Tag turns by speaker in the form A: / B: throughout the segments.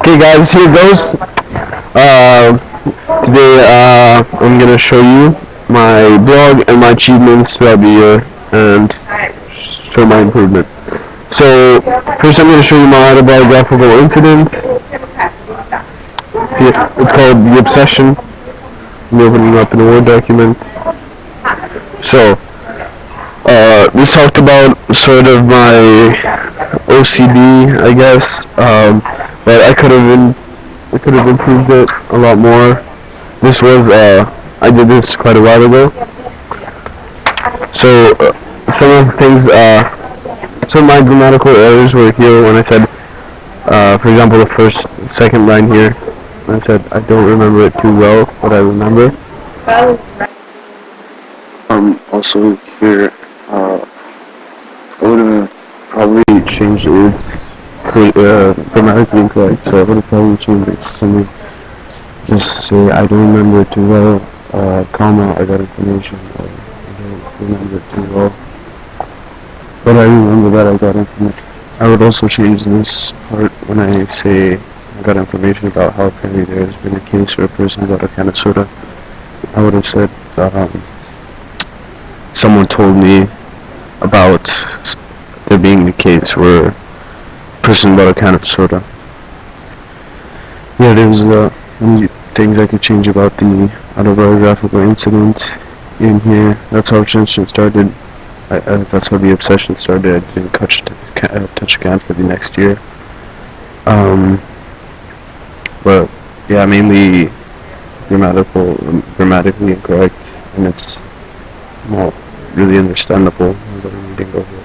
A: Okay, guys, here goes. Uh, Today, I'm gonna show you my blog and my achievements throughout the year and show my improvement. So, first, I'm gonna show you my autobiographical incident. See, it's called The Obsession. I'm opening up in a Word document. So, this talked about sort of my OCD, I guess, but I could have improved it a lot more. This was, I did this quite a while ago. So, some of the things, some of my grammatical errors were here when I said, for example, second line here, I said I don't remember it too well, but I remember. Also here, I would have probably changed it grammatically incorrect, so I would have probably changed it to something, just say I don't remember it too well, comma, I got information, or I don't remember it too well, but I remember that I got information. I would also change this part when I say I got information about how apparently there has been a case where a person got a can of soda. I would have said, someone told me about there being a case where a person bought a can of soda. Yeah, there's many things I could change about the autobiographical incident in here. That's how obsession started. That's how the obsession started. I didn't touch a can for the next year. But yeah, mainly grammatically incorrect, and it's not really understandable as I'm reading over it.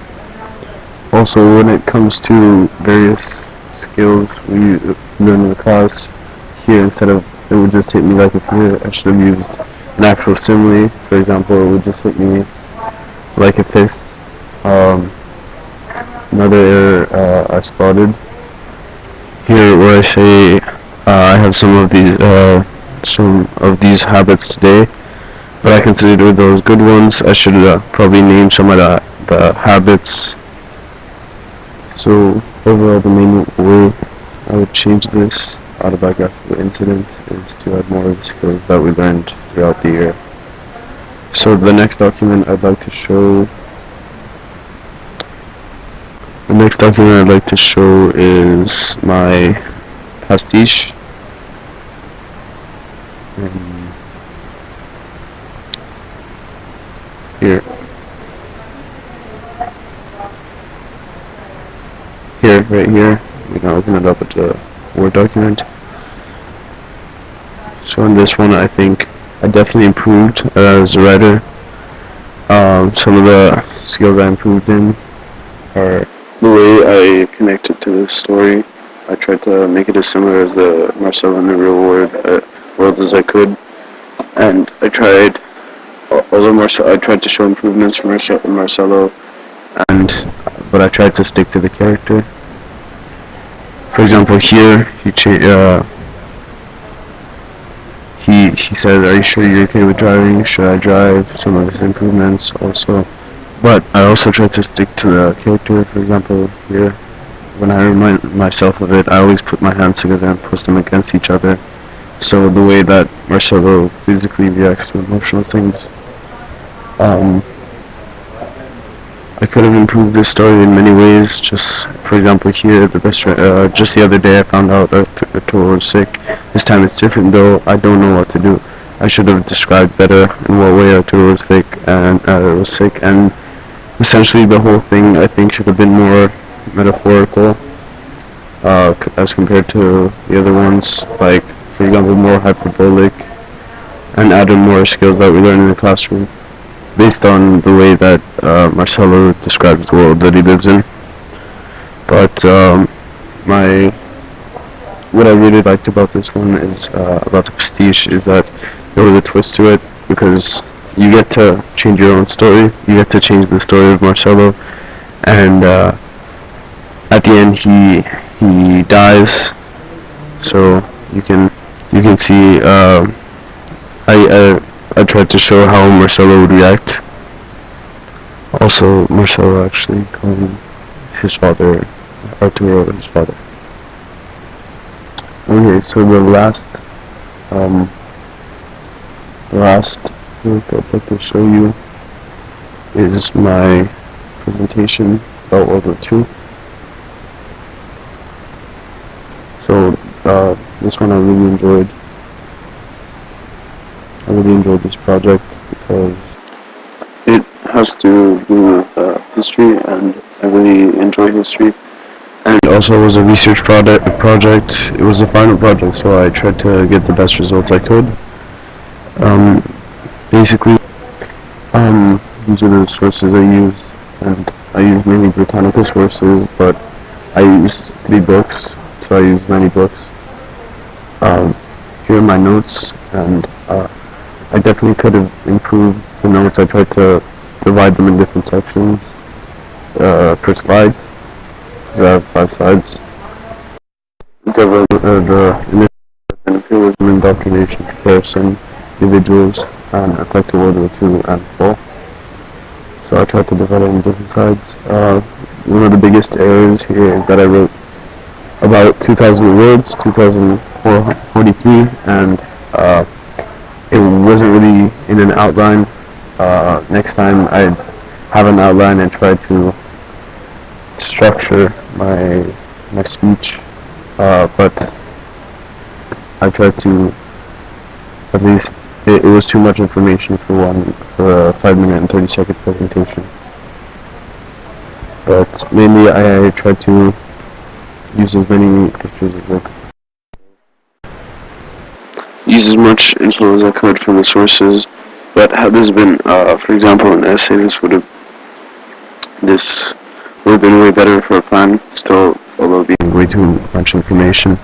A: Also, when it comes to various skills we learn in the class, here instead of it would just hit me like if here, I should have used an actual simile. For example, it would just hit me like a fist. Another error I spotted here where I say I have some of these habits today, but I consider those good ones. I should probably name some of the habits. So overall, the main way I would change this autobiographical incident is to add more of the skills that we learned throughout the year. So the next document I'd like to show is my pastiche. Here, right here, we can open it up with the Word document. So in this one, I think I definitely improved as a writer. Some of the skills I improved in are the way I connected to the story. I tried to make it as similar as the Marcelo in the real world as I could, and I tried to show improvements from Marcelo, but I tried to stick to the character. For example, here he said, "Are you sure you're okay with driving? Should I drive?" Some of his improvements also. But I also tried to stick to the character. For example, here, when I remind myself of it, I always put my hands together and push them against each other. So the way that Marcelo physically reacts to emotional things, I could have improved this story in many ways. Just for example, here, just the other day, I found out that Arturo was sick. This time it's different, though. I don't know what to do. I should have described better in what way Arturo was sick, and essentially the whole thing I think should have been more metaphorical as compared to the other ones. Like, for example, more hyperbolic, and added more skills that we learn in the classroom, based on the way that Marcelo describes the world that he lives in. But what I really liked about this one is about the pastiche is that there was a twist to it, because you get to change your own story. You get to change the story of Marcelo, and at the end he dies. So you can see. I tried to show how Marcelo would react. Also, Marcelo actually calling his father, Arturo, his father. Okay, so um, the last work I'd like to show you is my presentation about World War II. So this one I really enjoyed. I really enjoyed this project because it has to do with history, and I really enjoy history. And also, it was a research project. It was a final project, so I tried to get the best results I could. Um, Basically, these are the sources I used, and I used mainly botanical sources, but I used 3 books, so I used many books. Here are my notes, and I definitely could have improved the notes. I tried to divide them in different sections per slide, because I have 5 slides. The initial imperialism, indoctrination, comparison, individuals, and effective World War II and fall. So I tried to divide it in different sides. One of the biggest errors here is that I wrote about 2,000 words, 2,443, and it wasn't really in an outline. Next time I'd have an outline and try to structure my speech, but I tried to at least. It was too much information for a 5-minute and 30-second presentation. But mainly I tried to use as many pictures as I could. Use as much info as I could from the sources. But had this been, for example, an essay, this would have been way better for a plan. Still, although being way too much information.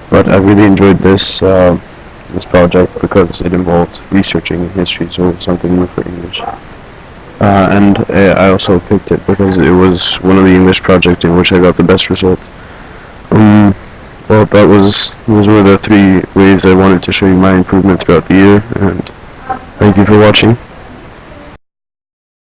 A: But I really enjoyed this project because it involved researching history, so it was something new for English. And I also picked it because it was one of the English projects in which I got the best result. Well, those were the 3 ways I wanted to show you my improvement throughout the year, and thank you for watching.